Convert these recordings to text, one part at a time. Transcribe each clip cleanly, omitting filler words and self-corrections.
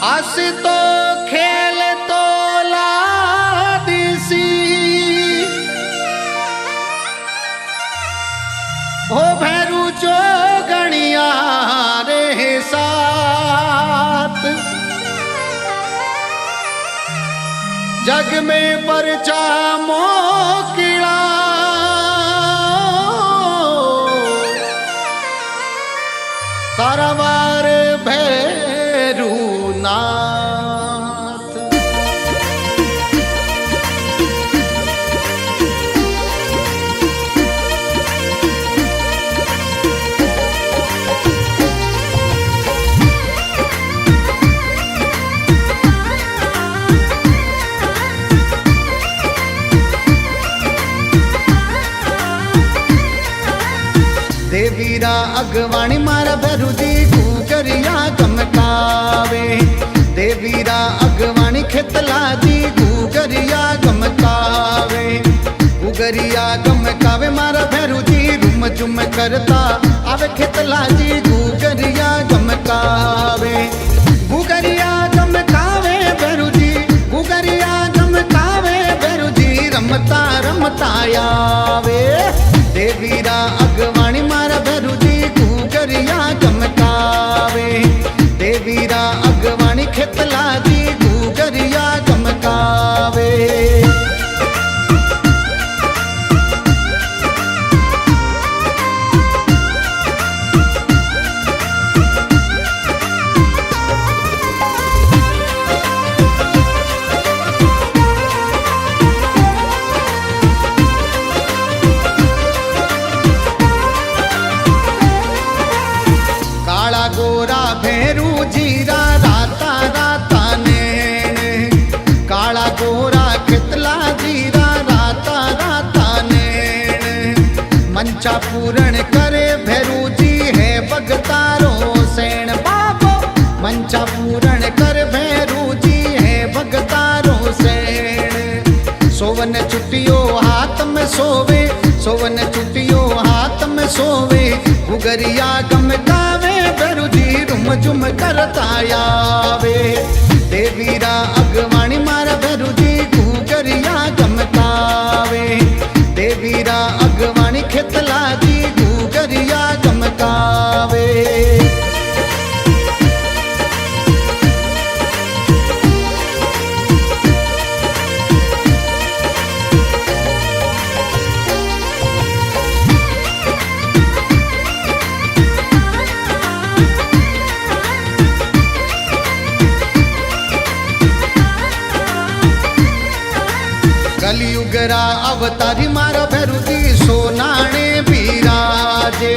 आस तो खेल तो लादीसी हो भैरू जो गणिया रे साथ जग में परचा मोकिला तारावार भैरू नाथ देवीरा अगवाणी मारा भैरू जी गुगरिया गमकावे देवीरा अगवाणी खेतला जी गुगरिया गमकावे गुगरिया गमकावे मारा भैरू जी रुम जुम करता आवे खेतला जी गुगरिया गमकावे गुगरिया गमकावे भैरू जी गुगरिया गमकावे भैरू जी रमता रमता आवे देवीरा अगवाणी मारा भैरू जी गुगरिया गमकावे देवीरा अगवाणी खेतला जी गुगरिया गमकावे गोरा भैरू जीरा राता राता ने काला गोरा खितला जीरा राता राता ने मंचा पूरण करे भैरू जी है भगतारो सेण बाबो मंचा पूरण कर भैरू जी है भगतारो सेण सोवन चुटियो हाथ में सोवे सोवन चुटियो हाथ में सोवे गुगरिया गमकावे भैरू जी रुम जुम करता आवे देवीरा अगवाणी मारा भैरू जी गुगरिया गमकावे देवीरा अगवाणी खेतला जी गुगरिया गमकावे कलियुगरा अवतारी मारा भैरू जी सोनाणे बिराजे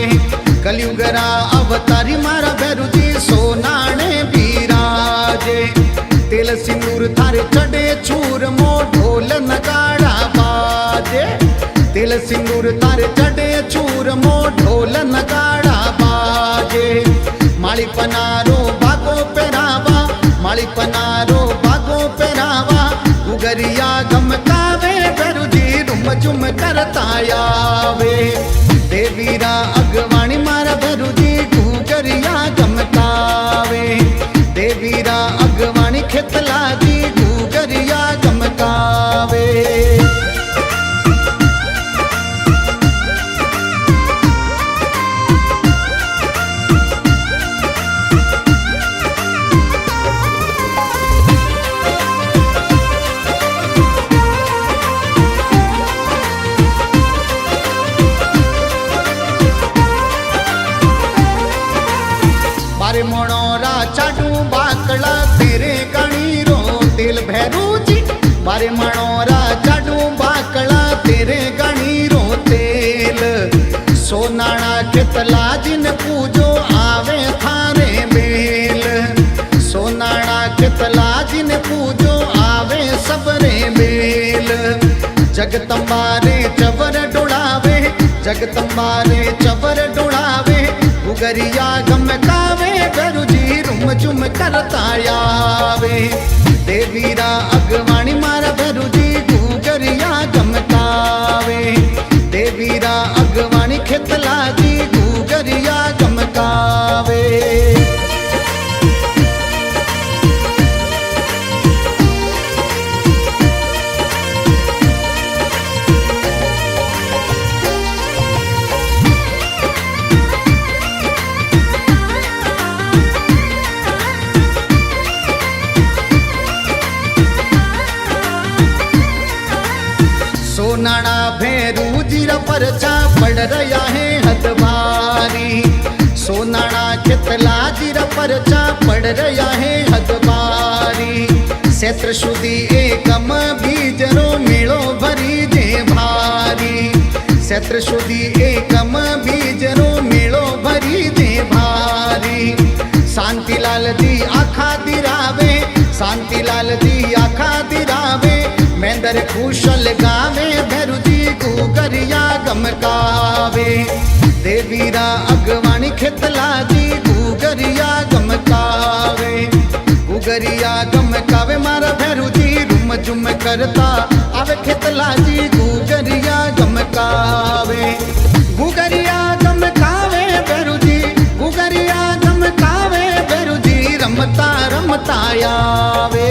कलियुगरा अवतारी मारा भैरू जी सोनाणे बिराजे तिल सिंदूर थारे चढ़े छूर मो ढोल नगाड़ा बाजे तिल सिंदूर थारे चढ़े छूर मो ढोल नगाड़ा बाजे माली पनारो भागो पहरावा माली पनारो भागो पहरावा गुगरिया गमकावे भैरू जी रुम जुम करता आवे देवीरा अगवाणी मारा भैरू जी गुगरिया गमकावे देवीरा अगवाणी खेतला जी गुगरिया गमकावे बारे मोणोरा चाडू बाकड़ा तेरे गणी रो तेल भैरू जी बारे मनोरा चाडू बाकड़ा तेरे गणी रो तेल सोनाणा खेतला जिन पूजो आवे थारे बेल सोनाणा खेतला जिन पूजो आवे सबरे बेल जगदम्बारे चवर डुड़ावे जगदम्बारे चवर डुड़ावे गुगरिया गमकावे भैरू जी रुम जुम करता आवे देवीरा अगवाणी मारा भैरू जी गुगरिया गमकावे देवीरा अगवाणी खेतला जी गुगरिया गमकावे परचा पड़ रहा है हद भारी। सोनाणा खेतला जीरा परचा पड़ रहा है हद भारी। क्षेत्र सुधी एकम बीजरो मेळो भरी जे भारी। क्षेत्र सुधी एकम बीजरो मेळो भरी जे भारी। शांतिलाल जी आखा दिरावे, शांतिलाल जी आखा दिरावे। मेंदर कुशल गावे, भैरुजी गुगरिया गमकावे। देवीरा अगवाणी खेतला जी गुगरिया गमकावे। गुगरिया गमकावे मारा भैरुजी रुम झुम करता आवे खेतला जी गुगरिया गमकावे। गुगरिया गमकावे भैरुजी, गुगरिया गमकावे भैरुजी रमता रमता आवे।